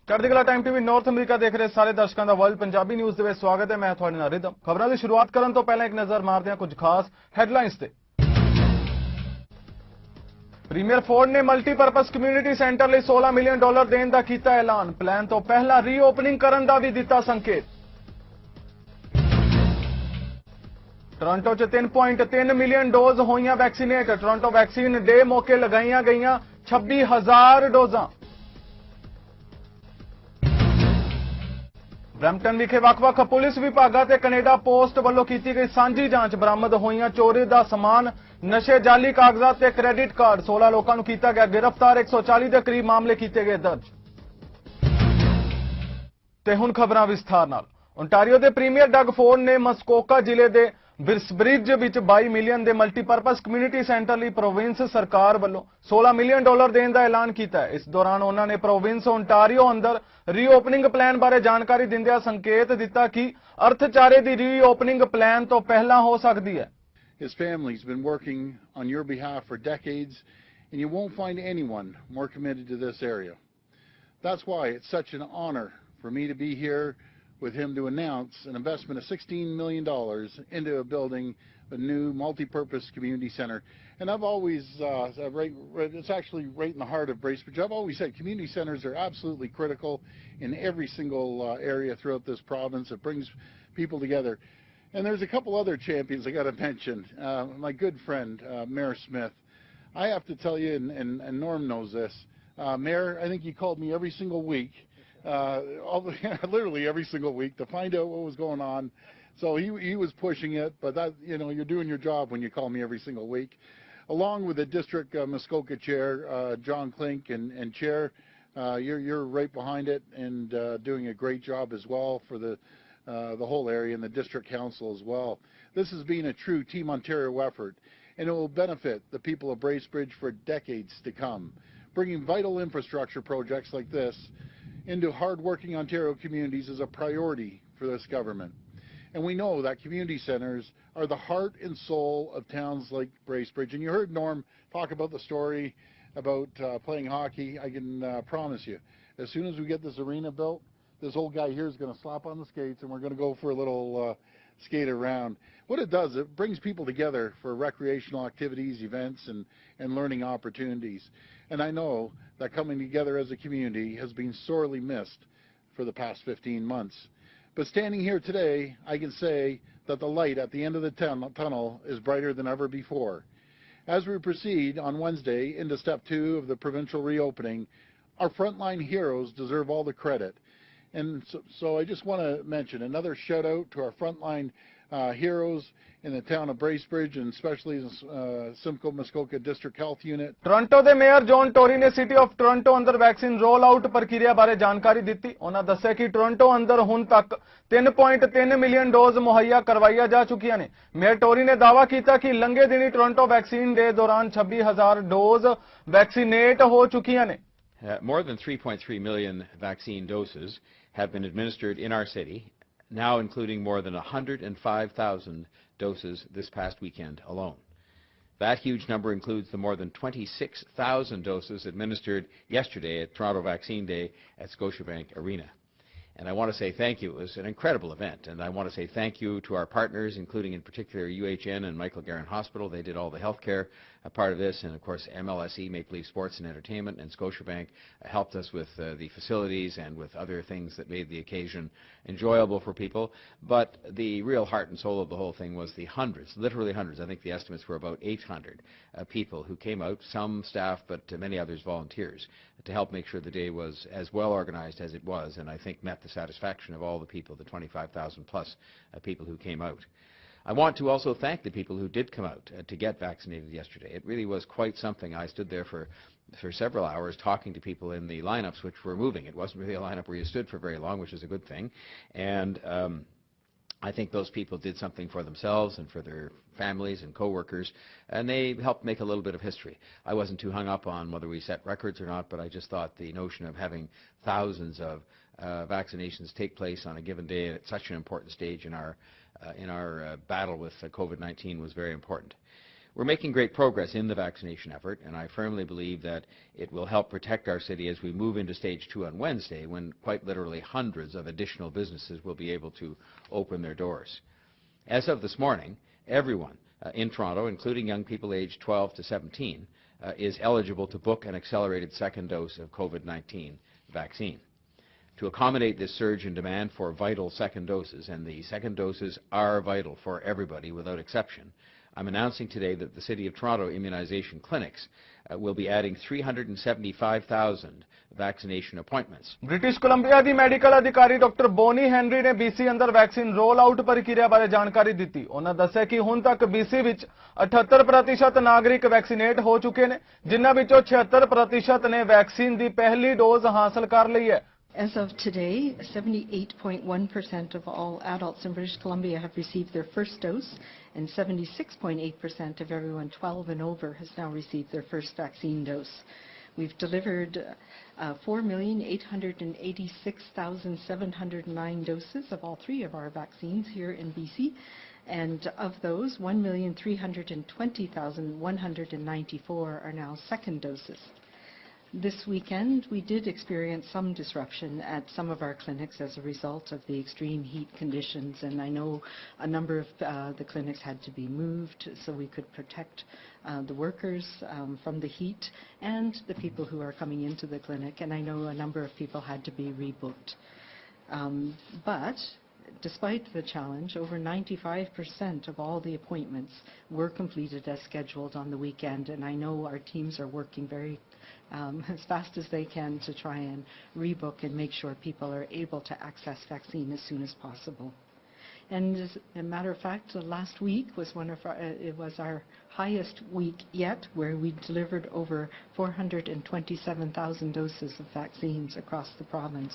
Chardikla time TV north America देख रहे सारे दर्शकों का वर्ल्ड पंजाबी न्यूज़ ਦੇ स्वागत है। मैं ਤੁਹਾਡੇ ਨਾਲ ਰਿਦਮ। ਖਬਰਾਂ ਦੀ ਸ਼ੁਰੂਆਤ ਕਰਨ ਤੋਂ ਪਹਿਲਾਂ ਇੱਕ ਨਜ਼ਰ ਮਾਰਦੇ ਹਾਂ ਕੁਝ ਖਾਸ ਹੈਡਲਾਈਨਸ ਤੇ। ਪ੍ਰੀਮੀਅਰ ਫੋਰਡ ਨੇ ਮਲਟੀਪਰਪਸ ਕਮਿਊਨਿਟੀ ਸੈਂਟਰ ਲਈ $16 ਮਿਲੀਅਨ ਦੇਣ ਦਾ ਕੀਤਾ ਐਲਾਨ। ਪਲਾਨ ਤੋਂ ਪਹਿਲਾਂ ਰੀਓਪਨਿੰਗ ਕਰਨ ਦਾ ਵੀ ਦਿੱਤਾ ਸੰਕੇਤ। ਟੋਰਾਂਟੋ 'ਚ 3.3 ਮਿਲੀਅਨ ਡੋਜ਼ ਹੋਈਆਂ ਵੈਕਸੀਨੇਟ। ਟੋਰਾਂਟੋ ਵੈਕਸੀਨ ਡੇ ਮੌਕੇ ਲਗਾਈਆਂ ਗਈਆਂ 26,000 ਡੋਜ਼ਾਂ। ब्रैम्पटन विखे ਵੱਖ-ਵੱਖ पुलिस विभागां ते कनेडा पोस्ट ਵੱਲੋਂ ਕੀਤੀ गई ਸਾਂਝੀ ਜਾਂਚ। बरामद ਹੋਈਆਂ ਚੋਰੀ ਦਾ ਸਮਾਨ, ਨਸ਼ੇ, ਜਾਲੀ ਕਾਗਜ਼ਾਤ ਤੇ ਕ੍ਰੈਡਿਟ ਕਾਰਡ। 16 ਲੋਕਾਂ ਨੂੰ ਕੀਤਾ ਗਿਆ गिरफ्तार। 140 ਦੇ ਕਰੀਬ ਮਾਮਲੇ ਕੀਤੇ ਗਏ ਦਰਜ। ਤੇ ਹੁਣ ਖਬਰਾਂ ਵਿਸਥਾਰ ਨਾਲ। ਓਨਟਾਰੀਓ ਦੇ ਪ੍ਰੀਮੀਅਰ ਡਗ ਫੋਰਡ ਨੇ ਮਸਕੋਕਾ ਜ਼ਿਲ੍ਹੇ ਦੇ ਬਿਰਸਬ੍ਰਿਜ ਵਿੱਚ 22 ਮਿਲੀਅਨ ਦੇ ਮਲਟੀਪਰਪਸ ਕਮਿਊਨਿਟੀ ਸੈਂਟਰ ਲਈ ਪ੍ਰੋਵਿੰਸ ਸਰਕਾਰ ਵੱਲੋਂ $16 ਮਿਲੀਅਨ ਦੇਣ ਦਾ ਐਲਾਨ ਕੀਤਾ ਹੈ। ਇਸ ਦੌਰਾਨ ਉਹਨਾਂ ਨੇ ਪ੍ਰੋਵਿੰਸ ਓਨਟਾਰੀਓ ਅੰਦਰ ਰੀਓਪਨਿੰਗ ਪਲਾਨ ਬਾਰੇ ਜਾਣਕਾਰੀ ਦਿੰਦਿਆਂ ਸੰਕੇਤ ਦਿੱਤਾ ਕਿ ਅਰਥਚਾਰੇ ਦੀ ਰੀਓਪਨਿੰਗ ਪਲਾਨ ਤੋਂ ਪਹਿਲਾਂ ਹੋ ਸਕਦੀ ਹੈ। His family's been working on your behalf for decades, and you won't find anyone more committed to this area. That's why it's such an honor for me to be here with him to announce an investment of $16 million into building a new multi-purpose community center. And I've always, it's actually right in the heart of Bracebridge, I've always said community centers are absolutely critical in every single area throughout this province. It brings people together. And there's a couple other champions I got to mention. My good friend, Mayor Smith. I have to tell you, and Norm knows this, Mayor, I think he called me every single week, literally every single week, to find out what was going on. So he was pushing it, but that, you know, you're doing your job when you call me every single week. Along with the district Muskoka chair, John Klink, and chair, you're right behind it and doing a great job as well for the whole area, and the district council as well. This has been a true Team Ontario effort, and it will benefit the people of Bracebridge for decades to come. Bringing vital infrastructure projects like this into hard-working Ontario communities is a priority for this government. And we know that community centers are the heart and soul of towns like Bracebridge. And you heard Norm talk about the story about playing hockey. I can promise you, as soon as we get this arena built, this old guy here is going to slap on the skates and we're going to go for a little skate around. What it does, it brings people together for recreational activities, events, and learning opportunities. And I know that coming together as a community has been sorely missed for the past 15 months. But standing here today, I can say that the light at the end of the tunnel is brighter than ever before. As we proceed on Wednesday into Step 2 of the provincial reopening, our frontline heroes deserve all the credit. And so I just want to mention another shout out to our frontline heroes in the town of Bracebridge, and especially Simcoe Muskoka District Health Unit. Toronto ਦੇ mayor John Tory ਨੇ city of Toronto ਅੰਦਰ vaccine role out ਪ੍ਰਕਿਰਿਆ ਬਾਰੇ ਜਾਣਕਾਰੀ ਦਿੱਤੀ। ਉਹਨਾਂ ਦੱਸਿਆ ਕਿ ਟੋਰਾਂਟੋ ਅੰਦਰ ਹੁਣ ਤੱਕ 3.3 ਮਿਲੀਅਨ ਡੋਜ਼ ਮੁਹੱਈਆ ਕਰਵਾਈਆਂ ਜਾ ਚੁੱਕੀਆਂ ਨੇ। ਮੇਅਰ ਟੋਰੀ ਨੇ ਦਾਅਵਾ ਕੀਤਾ ਕਿ ਲੰਘੇ ਦਿਨੀ ਟੋਰਾਂਟੋ ਵੈਕਸੀਨ ਦੇ ਦੌਰਾਨ 26,000 ਡੋਜ਼ ਵੈਕਸੀਨੇਟ ਹੋ ਚੁੱਕੀਆਂ ਨੇ। More than 3.3 million vaccine doses have been administered in our city, now including more than 105,000 doses this past weekend alone. That huge number includes the more than 26,000 doses administered yesterday at Toronto Vaccine Day at Scotiabank Arena. And I want to say thank you. It was an incredible event, and I want to say thank you to our partners, including in particular UHN and Michael Garron Hospital. They did all the healthcare part of this, and of course MLSE, Maple Leaf Sports and Entertainment, and Scotiabank helped us with the facilities and with other things that made the occasion enjoyable for people. But the real heart and soul of the whole thing was the hundreds, literally hundreds. I think the estimates were about 800 people who came out, some staff, but many others volunteers, to help make sure the day was as well organized as it was, and I think met the satisfaction of all the people, the 25,000 plus people who came out. I want to also thank the people who did come out to get vaccinated yesterday. It really was quite something. I stood there for several hours talking to people in the lineups which were moving. It wasn't really a lineup where you stood for very long, which is a good thing. And I think those people did something for themselves and for their families and co-workers, and they helped make a little bit of history. I wasn't too hung up on whether we set records or not, but I just thought the notion of having thousands of vaccinations take place on a given day at such an important stage in our battle with COVID-19 was very important. We're making great progress in the vaccination effort, and I firmly believe that it will help protect our city as we move into stage 2 on Wednesday, when quite literally hundreds of additional businesses will be able to open their doors. As of this morning, everyone in Toronto, including young people aged 12 to 17, is eligible to book an accelerated second dose of COVID-19 vaccine. To accommodate this surge in demand for vital second doses, and the second doses are vital for everybody without exception, I'm announcing today that the City of Toronto immunization clinics will be adding 375,000 vaccination appointments. British Columbia the medical ਅਧਿਕਾਰੀ doctor Boney Henry ਨੇ BC ਅੰਦਰ vaccine role out ਪ੍ਰਕਿਰਿਆ ਬਾਰੇ ਜਾਣਕਾਰੀ ਦਿੱਤੀ। ਉਹਨਾਂ ਦੱਸਿਆ ਕਿ ਹੁਣ ਤੱਕ BC ਵਿੱਚ 78% ਨਾਗਰਿਕ ਵੈਕਸੀਨੇਟ ਹੋ ਚੁੱਕੇ ਨੇ, ਜਿਨ੍ਹਾਂ ਵਿੱਚੋਂ 76% ਨੇ ਵੈਕਸੀਨ ਦੀ ਪਹਿਲੀ ਡੋਜ਼ ਹਾਸਲ ਕਰ ਲਈ ਹੈ। As of today, 78.1% of all adults in British Columbia have received their first dose, and 76.8% of everyone 12 and over has now received their first vaccine dose. We've delivered 4,886,709 doses of all three of our vaccines here in BC, and of those, 1,320,194 are now second doses. This weekend, we did experience some disruption at some of our clinics as a result of the extreme heat conditions, and I know a number of the clinics had to be moved so we could protect the workers from the heat and the people who are coming into the clinic, and I know a number of people had to be rebooked. But despite the challenge, over 95% of all the appointments were completed as scheduled on the weekend, and I know our teams are working very as fast as they can to try and rebook and make sure people are able to access vaccine as soon as possible. And as a matter of fact, last week was it was our highest week yet, where we delivered over 427,000 doses of vaccines across the province.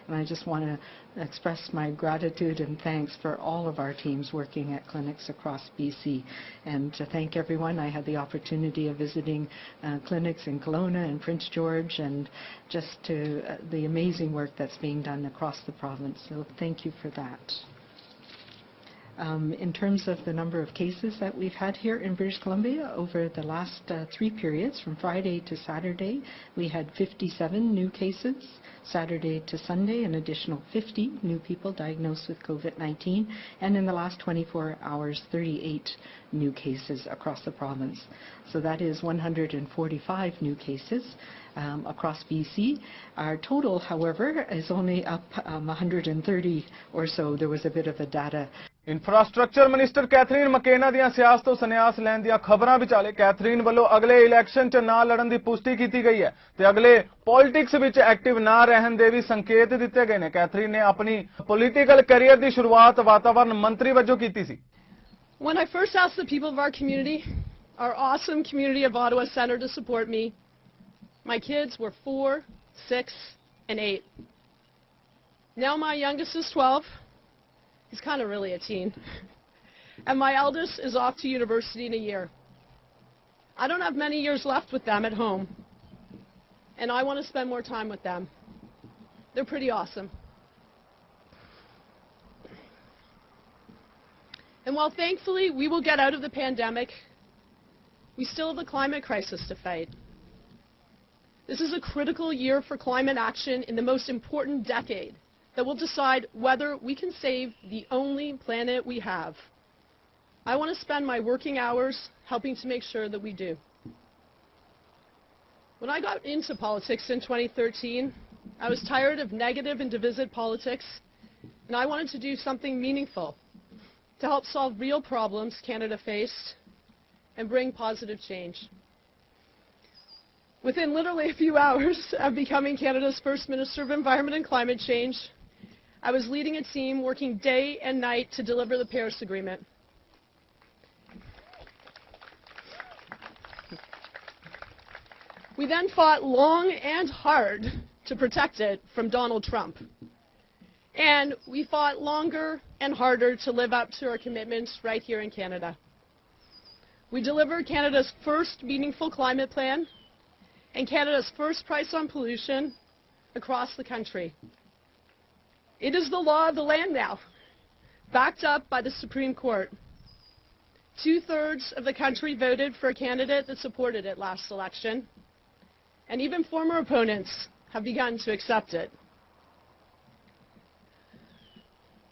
And I just want to express my gratitude and thanks for all of our teams working at clinics across BC. And to thank everyone, I had the opportunity of visiting clinics in Kelowna and Prince George, and just to the amazing work that's being done across the province. So thank you for that. In terms of the number of cases that we've had here in British Columbia over the last 3 periods, from Friday to Saturday, we had 57 new cases. Saturday to Sunday, an additional 50 new people diagnosed with COVID-19, and in the last 24 hours, 38 new cases across the province. So that is 145 new cases across BC. Our total, however, is only up 130 or so. There was a bit of a data. Infrastructure minister Catherine McKenna ਦੀਆਂ ਸਿਆਸਤ ਤੋਂ ਸੰਨਿਆਸ ਲੈਣ ਦੀਆਂ ਖਬਰਾਂ ਵਿਚਾਲੇ Catherine ਵੱਲੋਂ ਅਗਲੇ election 'ਚ ਨਾ ਲੜਨ ਦੀ ਪੁਸ਼ਟੀ ਕੀਤੀ ਗਈ ਹੈ ਤੇ ਅਗਲੇ ਪੋਲਿਟਿਕਸ ਵਿੱਚ ਐਕਟਿਵ ਨਾ ਰਹਿਣ ਦੇ ਵੀ ਸੰਕੇਤ ਦਿੱਤੇ ਗਏ ਨੇ। ਕੈਥਰੀਨ ਨੇ ਆਪਣੀ ਪੋਲੀਟੀਕਲ ਕੈਰੀਅਰ ਦੀ ਸ਼ੁਰੂਆਤ ਵਾਤਾਵਰਣ ਮੰਤਰੀ ਵਜੋਂ ਕੀਤੀ ਸੀ। When I first asked the people of our community, our awesome community of Ottawa Centre, to support me, my kids were 4, 6, and 8. Now my youngest is 12. He's kind of really a teen. And my eldest is off to university in a year. I don't have many years left with them at home, and I want to spend more time with them. They're pretty awesome. And while thankfully we will get out of the pandemic, we still have a climate crisis to fight. This is a critical year for climate action in the most important decade that will decide whether we can save the only planet we have. I want to spend my working hours helping to make sure that we do. When I got into politics in 2013, I was tired of negative and divisive politics, and I wanted to do something meaningful to help solve real problems Canada faced and bring positive change. Within literally a few hours of becoming Canada's first Minister of Environment and Climate Change, I was leading a team working day and night to deliver the Paris Agreement. We then fought long and hard to protect it from Donald Trump. And we fought longer and harder to live up to our commitments right here in Canada. We delivered Canada's first meaningful climate plan and Canada's first price on pollution across the country. It is the law of the land now, backed up by the Supreme Court. 2/3 of the country voted for a candidate that supported it last election, and even former opponents have begun to accept it.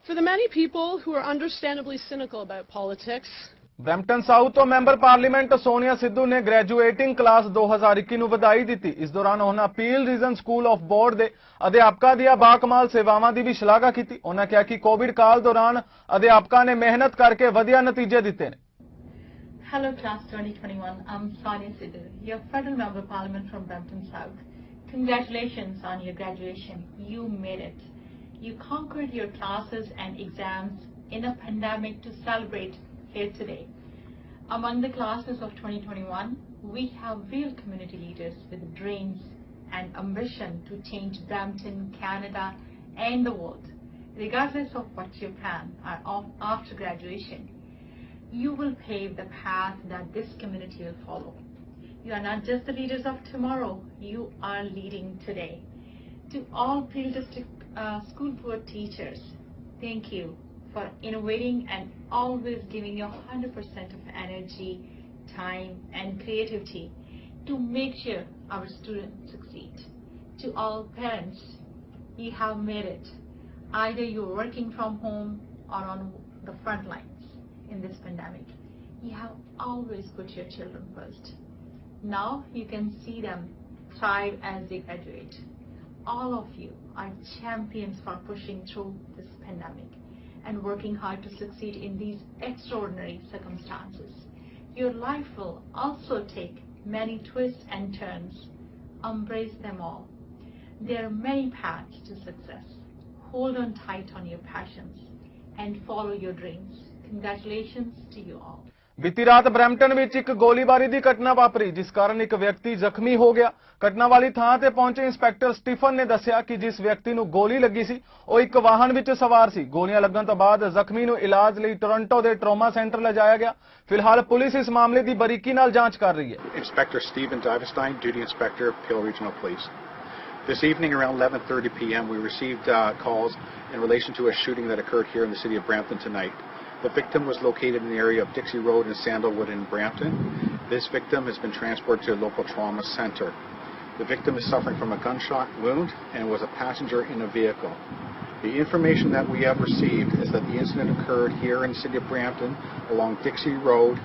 For the many people who are understandably cynical about politics, Brampton south ਤੋਂ member parliament Sonia Sidhu ਨੇ ਗ੍ਰੈਜੂਏਟਿੰਗ class 2021 ਨੂੰ ਵਧਾਈ ਦਿੱਤੀ। ਇਸ ਦੌਰਾਨ ਉਹਨਾਂ appeal region school of board ਦੇ ਅਧਿਆਪਕਾਂ ਦੀਆਂ ਬਾਕਮਾਲ ਸੇਵਾਵਾਂ ਦੀ ਵੀ ਸ਼ਲਾਘਾ ਕੀਤੀ। ਉਹਨਾਂ ਕਿਹਾ ਕਿ ਕੋਵਿਡ ਕਾਲ ਦੌਰਾਨ ਅਧਿਆਪਕਾਂ ਨੇ ਮਿਹਨਤ ਕਰਕੇ ਵਧੀਆ ਨਤੀਜੇ ਦਿੱਤੇ ਨੇ। Hello class 2021, I'm Sonia Sidhu, your federal member of parliament from Brampton South. Congratulations on your graduation. You made it. You conquered your classes and exams in a pandemic to celebrate here today. Among the classes of 2021, we have real community leaders with dreams and ambition to change Brampton, Canada and the world. Regardless of what your plan are after graduation, you will pave the path that this community will follow. You are not just the leaders of tomorrow, you are leading today. To all Peel District School Board teachers, thank you for innovating and always giving your 100% of energy, time and creativity to make sure our students succeed. To all parents, you have made it. Either you're working from home or on the front lines in this pandemic, you have always put your children first. Now you can see them thrive as they graduate. All of you are champions for pushing through this pandemic and working hard to succeed in these extraordinary circumstances. Your life will also take many twists and turns. Embrace them all. There are many paths to success. Hold on tight on your passions and follow your dreams. Congratulations to you all. ਬੀਤੀ ਰਾਤ Brampton ਵਿੱਚ ਇੱਕ ਗੋਲੀਬਾਰੀ ਦੀ ਘਟਨਾ ਵਾਪਰੀ, ਜਿਸ ਕਾਰਨ ਇੱਕ ਵਿਅਕਤੀ ਜ਼ਖਮੀ ਹੋ ਗਿਆ। ਘਟਨਾ ਵਾਲੀ ਥਾਂ ਤੇ ਪਹੁੰਚੇ ਇੰਸਪੈਕਟਰ ਸਟੀਫਨ ਨੇ ਦੱਸਿਆ ਕਿ ਜਿਸ ਵਿਅਕਤੀ ਨੂੰ ਗੋਲੀ ਲੱਗੀ ਸੀ ਉਹ ਇੱਕ ਵਾਹਨ ਵਿੱਚ ਸਵਾਰ ਸੀ। ਗੋਲੀਆਂ ਲੱਗਣ ਤੋਂ ਬਾਅਦ ਜ਼ਖਮੀ ਨੂੰ ਇਲਾਜ ਲਈ ਟੋਰਾਂਟੋ ਦੇ ਟਰਾਮਾ ਸੈਂਟਰ ਲਿਜਾਇਆ ਗਿਆ। ਫਿਲਹਾਲ ਪੁਲਿਸ ਇਸ ਮਾਮਲੇ ਦੀ ਬਰੀਕੀ ਨਾਲ ਜਾਂਚ ਕਰ ਰਹੀ ਹੈ। Inspector Stephen Divestein, Duty Inspector, Peel Regional Police. This evening around 11:30 p.m. we received calls in relation to a shooting that occurred here in the city of Brampton tonight. The victim was located in the area of Dixie Road and Sandalwood in Brampton. This victim has been transported to a local trauma center. The victim is suffering from a gunshot wound and was a passenger in a vehicle. The information that we have received is that the incident occurred here in the city of Brampton along Dixie Road,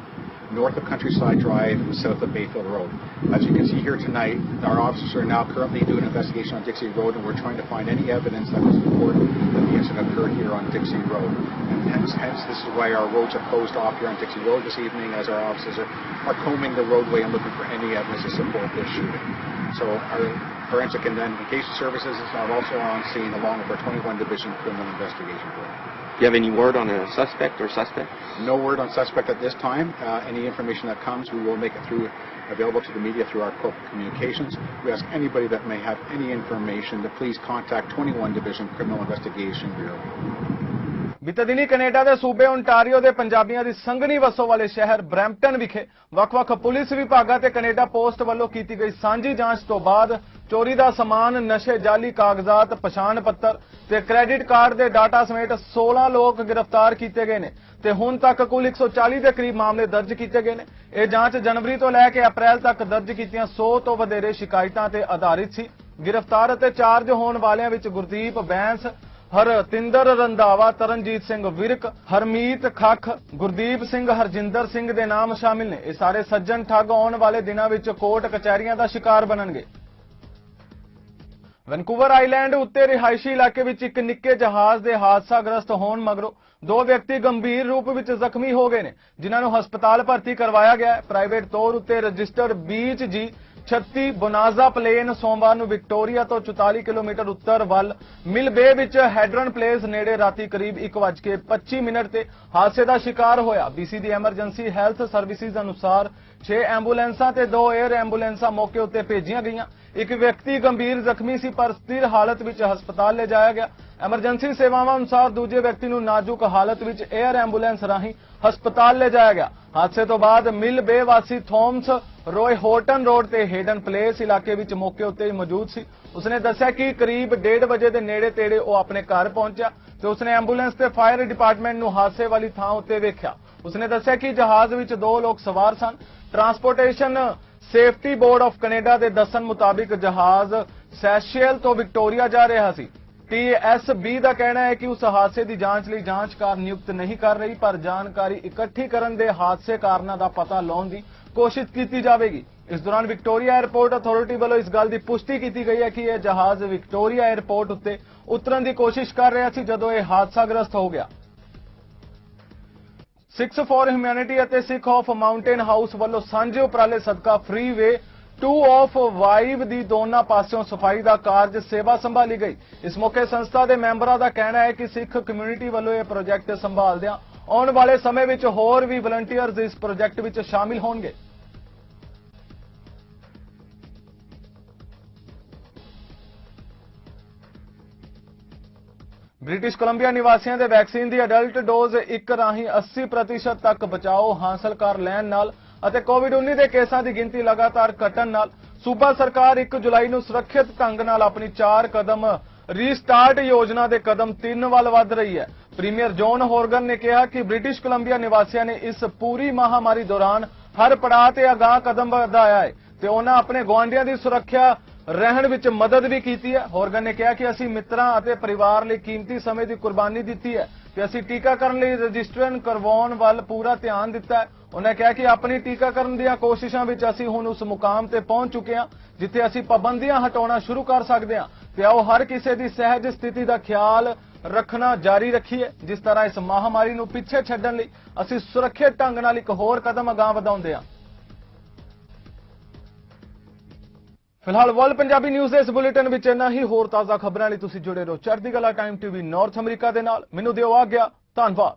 north of Countryside Drive and south of Bayfield Road. As you can see here tonight, our officers are now currently doing an investigation on Dixie Road, and we're trying to find any evidence that was important that the incident occurred here on Dixie Road. And hence this is why our roads are closed off here on Dixie Road this evening, as our officers are combing the roadway and looking for any evidence to support this shooting. So our forensic and identification services are also on scene along with our 21 Division Criminal Investigation Group. Do you have any word on a suspect or suspect? No word on suspect at this time. Any information that comes, we will make it available to the media through our corporate communications. We ask anybody that may have any information to please contact 21 Division Criminal Investigation Bureau. ਬੀਤੇ ਦਿਨੀ Canada ਦੇ ਸੂਬੇ Ontario ਦੇ ਪੰਜਾਬੀਆਂ ਦੀ ਸੰਘਣੀ ਵਸੋਂ ਵਾਲੇ ਸ਼ਹਿਰ ਬਰੈਂਪਟਨ ਵਿਖੇ ਵੱਖ-ਵੱਖ ਪੁਲਿਸ ਵਿਭਾਗਾਂ ਤੇ ਕੈਨੇਡਾ ਪੋਸਟ ਵੱਲੋਂ ਕੀਤੀ ਗਈ ਸਾਂਝੀ ਜਾਂਚ ਤੋਂ ਬਾਅਦ ਚੋਰੀ ਦਾ ਸਮਾਨ, ਨਸ਼ੇ, ਜਾਲੀ ਕਾਗਜ਼ਾਤ, ਪਛਾਣ ਪੱਤਰ ਤੇ ਕ੍ਰੈਡਿਟ ਕਾਰਡ ਦੇ ਡਾਟਾ ਸਮੇਤ 16 ਲੋਕ ਗ੍ਰਿਫਤਾਰ ਕੀਤੇ ਗਏ ਨੇ ਤੇ ਹੁਣ ਤੱਕ ਕੁੱਲ 140 ਦੇ ਕਰੀਬ ਮਾਮਲੇ ਦਰਜ ਕੀਤੇ ਗਏ ਨੇ। ਇਹ ਜਾਂਚ ਜਨਵਰੀ ਤੋਂ ਲੈ ਕੇ ਅਪ੍ਰੈਲ ਤੱਕ ਦਰਜ ਕੀਤੀਆਂ 100 ਤੋਂ ਵਧੇਰੇ ਸ਼ਿਕਾਇਤਾਂ ਤੇ ਆਧਾਰਿਤ ਸੀ। ਗ੍ਰਿਫਤਾਰ ਅਤੇ ਚਾਰਜ ਹੋਣ ਵਾਲਿਆਂ ਵਿੱਚ ਗੁਰਦੀਪ ਬੈਂਸ, ਹਰਤਿੰਦਰ ਰੰਧਾਵਾ, ਤਰਨਜੀਤ ਸਿੰਘ ਵਿਰਕ, ਹਰਮੀਤ ਖੱਖ, ਗੁਰਦੀਪ ਸਿੰਘ, ਹਰਜਿੰਦਰ ਸਿੰਘ ਦੇ ਨਾਮ ਸ਼ਾਮਿਲ ਨੇ। ਇਹ ਸਾਰੇ ਸੱਜਣ ਠੱਗ ਆਉਣ ਵਾਲੇ ਦਿਨਾਂ ਵਿੱਚ ਕੋਰਟ ਕਚਹਿਰੀਆਂ ਦਾ ਸ਼ਿਕਾਰ ਬਣਨਗੇ। ਵੈਨਕੂਵਰ ਆਈਲੈਂਡ ਉੱਤੇ ਰਿਹਾਇਸ਼ੀ ਇਲਾਕੇ ਵਿੱਚ ਇੱਕ ਨਿੱਕੇ ਜਹਾਜ਼ ਦੇ ਹਾਦਸਾਗ੍ਰਸਤ ਹੋਣ ਮਗਰੋਂ 2 ਵਿਅਕਤੀ ਗੰਭੀਰ ਰੂਪ ਵਿੱਚ ਜ਼ਖਮੀ ਹੋ ਗਏ ਨੇ, ਜਿਨ੍ਹਾਂ ਨੂੰ ਹਸਪਤਾਲ ਭਰਤੀ ਕਰਵਾਇਆ ਗਿਆ ਹੈ। ਪ੍ਰਾਈਵੇਟ ਤੌਰ ਉੱਤੇ ਰਜਿਸਟਰਡ ਬੀਚ ਜੀ 36 ਬੋਨਾਜ਼ਾ ਪਲੇਨ ਸੋਮਵਾਰ ਨੂੰ ਵਿਕਟੋਰੀਆ ਤੋਂ 44 ਕਿਲੋਮੀਟਰ ਉੱਤਰ ਵੱਲ ਮਿਲ ਬੇ ਵਿੱਚ ਹੈਡਰਨ ਪਲੇਸ ਨੇੜੇ ਰਾਤੀ ਕਰੀਬ 1:25 ਤੇ ਹਾਦਸੇ ਦਾ ਸ਼ਿਕਾਰ ਹੋਇਆ। BC ਦੀ ਐਮਰਜੈਂਸੀ ਹੈਲਥ ਸਰਵਿਸਿਜ਼ ਅਨੁਸਾਰ 6 ਐਂਬੂਲੈਂਸਾਂ ਤੇ 2 에ਅਰ ਐਂਬੂਲੈਂਸਾਂ ਮੌਕੇ ਉੱਤੇ ਭੇਜੀਆਂ ਗਈਆਂ। ਇੱਕ ਵਿਅਕਤੀ ਗੰਭੀਰ ਜ਼ਖਮੀ ਸੀ ਪਰ ਸਥਿਰ ਹਾਲਤ ਵਿੱਚ ਹਸਪਤਾਲ ਲਿਜਾਇਆ ਗਿਆ। ਐਮਰਜੈਂਸੀ ਸੇਵਾਵਾਂ ਅਨੁਸਾਰ ਦੂਜੇ ਵਿਅਕਤੀ ਨੂੰ ਨਾਜ਼ੁਕ ਹਾਲਤ ਵਿੱਚ 에ਅਰ ਐਂਬੂਲੈਂਸ ਰਾਹੀਂ ਹਸਪਤਾਲ ਲਿਜਾਇਆ ਗਿਆ। ਹਾਦਸੇ ਤੋਂ ਬਾਅਦ ਮਿਲ ਬੇ ਵਾਸੀ ਥੋਮਸ ਰੋਏ ਹੋਟਨ ਰੋਡ ਤੇ ਹੈਡਨ ਪਲੇਸ ਇਲਾਕੇ ਵਿੱਚ ਮੌਕੇ ਉੱਤੇ ਹੀ ਮੌਜੂਦ ਸੀ। ਉਸਨੇ ਦੱਸਿਆ ਕਿ ਕਰੀਬ 1:30 ਵਜੇ ਦੇ ਨੇੜੇ-ਤੇੜੇ ਉਹ ਆਪਣੇ ਘਰ ਪਹੁੰਚਿਆ ਤੇ ਉਸਨੇ ਐਂਬੂਲੈਂਸ ਤੇ ਫਾਇਰ ਡਿਪਾਰਟਮੈਂਟ ਨੂੰ ਹਾਦਸੇ ਵਾਲੀ ਥਾਂ ਉੱਤੇ ਵੇਖਿਆ। ਉਸਨੇ ਦੱਸਿਆ ਕਿ ਜਹਾਜ਼ ਵਿੱਚ 2 ਲੋਕ ਸਵਾਰ ਸਨ। Transportation safety board of Canada ਦੇ ਦੱਸਣ ਮੁਤਾਬਿਕ ਜਹਾਜ਼ ਸੈਸ਼ੇਲ ਤੋਂ ਵਿਕਟੋਰੀਆ ਜਾ ਰਿਹਾ ਸੀ। TSB ਦਾ ਕਹਿਣਾ ਹੈ ਕਿ ਉਸ ਹਾਦਸੇ ਦੀ ਜਾਂਚ ਲਈ ਜਾਂਚਕਾਰ ਨਿਯੁਕਤ ਨਹੀਂ ਕਰ ਰਹੀ, ਪਰ ਜਾਣਕਾਰੀ ਇਕੱਠੀ ਕਰਨ ਦੇ ਹਾਦਸੇ ਕਾਰਨਾਂ ਦਾ ਪਤਾ ਲਾਉਣ ਦੀ ਕੋਸ਼ਿਸ਼ ਕੀਤੀ ਜਾਵੇਗੀ। ਇਸ ਦੌਰਾਨ ਵਿਕਟੋਰੀਆ 에ਅਰਪੋਰਟ ਅਥਾਰਟੀ ਵੱਲੋਂ ਇਸ ਗੱਲ ਦੀ ਪੁਸ਼ਟੀ ਕੀਤੀ ਗਈ ਹੈ ਕਿ ਇਹ ਜਹਾਜ਼ ਵਿਕਟੋਰੀਆ 에ਅਰਪੋਰਟ ਉੱਤੇ ਉਤਰਨ ਦੀ ਕੋਸ਼ਿਸ਼ ਕਰ ਰਿਹਾ ਸੀ ਜਦੋਂ ਇਹ ਹਾਦਸਾਗ੍ਰਸਤ ਹੋ ਗਿਆ। ਸਿੱਖਸ ਫਾਰ ਹਿਊਮੈਨਿਟੀ ਅਤੇ ਸਿੱਖ ਆਫ ਮਾਊਂਟੇਨ ਹਾਊਸ ਵੱਲੋਂ ਸਾਂਝੇ ਉਪਰਾਲੇ ਸਦਕਾ ਫ੍ਰੀਵੇ 2 ਆਫ ਵਾਈਵ ਦੀ ਦੋਨਾਂ ਪਾਸਿਓਂ ਸਫਾਈ ਦਾ ਕਾਰਜ ਸੇਵਾ ਸੰਭਾਲੀ ਗਈ। ਇਸ ਮੌਕੇ ਸੰਸਥਾ ਦੇ ਮੈਂਬਰਾਂ ਦਾ ਕਹਿਣਾ ਹੈ ਕਿ ਸਿੱਖ ਕਮਿਊਨਿਟੀ ਵੱਲੋਂ ਇਹ ਪ੍ਰੋਜੈਕਟ ਸੰਭਾਲਦਿਆਂ ਆਉਣ ਵਾਲੇ ਸਮੇਂ ਵਿੱਚ ਹੋਰ ਵੀ ਵਲੰਟੀਅਰਜ਼ ਇਸ ਪ੍ਰੋਜੈਕਟ ਵਿੱਚ ਸ਼ਾਮਿਲ ਹੋਣਗੇ। ਬ੍ਰਿਟਿਸ਼ ਕੋਲੰਬੀਆ ਨਿਵਾਸੀਆਂ ਦੇ ਵੈਕਸੀਨ ਦੀ ਅਡਲਟ ਡੋਜ਼ 1 ਰਾਹੀਂ 80% ਤੱਕ ਬਚਾਓ ਹਾਸਲ ਕਰ ਲੈਣ ਨਾਲ ਅਤੇ ਕੋਵਿਡ-19 ਦੇ ਕੇਸਾਂ ਦੀ ਗਿਣਤੀ ਲਗਾਤਾਰ ਘਟਣ ਨਾਲ ਸੂਬਾ ਸਰਕਾਰ 1 ਜੁਲਾਈ ਨੂੰ ਸੁਰੱਖਿਅਤ ਢੰਗ ਨਾਲ ਆਪਣੀ 4 ਕਦਮ ਰੀਸਟਾਰਟ ਯੋਜਨਾ ਦੇ ਕਦਮ 3 ਵੱਲ ਵਧ ਰਹੀ ਹੈ। ਪ੍ਰੀਮੀਅਰ ਜੌਨ ਹੋਰਗਨ ਨੇ ਕਿਹਾ ਕਿ ਬ੍ਰਿਟਿਸ਼ ਕੋਲੰਬੀਆ ਨਿਵਾਸੀਆਂ ਨੇ ਇਸ ਪੂਰੀ ਮਹਾਮਾਰੀ ਦੌਰਾਨ ਹਰ ਪੜਾਅ ਤੇ ਅਗਾਹ ਕਦਮ ਵਧਾਇਆ ਹੈ ਤੇ ਉਹਨਾਂ ਆਪਣੇ ਗੁਆਂਢੀਆਂ ਦੀ ਸੁਰੱਖਿਆ ਰਹਿਣ ਵਿੱਚ ਮਦਦ ਵੀ ਕੀਤੀ ਹੈ। ਹੋਰਗਨ ਨੇ ਕਿਹਾ ਕਿ ਅਸੀਂ ਮਿੱਤਰਾਂ ਅਤੇ ਪਰਿਵਾਰ ਲਈ ਕੀਮਤੀ ਸਮੇਂ ਦੀ ਕੁਰਬਾਨੀ ਦਿੱਤੀ ਹੈ ਤੇ ਅਸੀਂ ਟੀਕਾਕਰਨ ਲਈ ਰਜਿਸਟ੍ਰੇਸ਼ਨ ਕਰਵਾਉਣ ਵੱਲ ਪੂਰਾ ਧਿਆਨ ਦਿੱਤਾ ਹੈ। ਉਹਨਾਂ ਕਿਹਾ ਕਿ ਆਪਣੀ ਟੀਕਾਕਰਨ ਦੀਆਂ ਕੋਸ਼ਿਸ਼ਾਂ ਵਿੱਚ ਅਸੀਂ ਹੁਣ ਉਸ ਮੁਕਾਮ ਤੇ ਪਹੁੰਚ ਚੁੱਕੇ ਹਾਂ ਜਿੱਥੇ ਅਸੀਂ ਪਾਬੰਦੀਆਂ ਹਟਾਉਣਾ ਸ਼ੁਰੂ ਕਰ ਸਕਦੇ ਹਾਂ ਤੇ ਆਓ ਹਰ ਕਿਸੇ ਦੀ ਸਹਿਜ ਸਥਿਤੀ ਦਾ ਖਿਆਲ ਰੱਖਣਾ ਜਾਰੀ ਰੱਖੀਏ। ਜਿਸ ਤਰ੍ਹਾਂ ਇਸ ਮਹਾਮਾਰੀ ਨੂੰ ਪਿੱਛੇ ਛੱਡਣ ਲਈ ਅਸੀਂ ਸੁਰੱਖਿਅਤ ਢੰਗ ਨਾਲ ਇੱਕ ਹੋਰ ਕਦਮ ਅਗਾਂਹ ਵਧਾਉਂਦੇ ਹਾਂ। ਫਿਲਹਾਲ ਵਰਲਡ ਪੰਜਾਬੀ ਨਿਊਜ਼ ਦੇ ਇਸ ਬੁਲੇਟਿਨ ਵਿੱਚ ਇੰਨਾ ਹੀ। ਹੋਰ ਤਾਜ਼ਾ ਖਬਰਾਂ ਲਈ ਤੁਸੀਂ ਜੁੜੇ ਰਹੋ ਚੜ੍ਹਦੀ ਕਲਾ ਟਾਈਮ ਟੀਵੀ ਨਾਰਥ ਅਮਰੀਕਾ ਦੇ ਨਾਲ। ਮੈਨੂੰ ਦਿਓ ਆਗਿਆ। ਧੰਨਵਾਦ।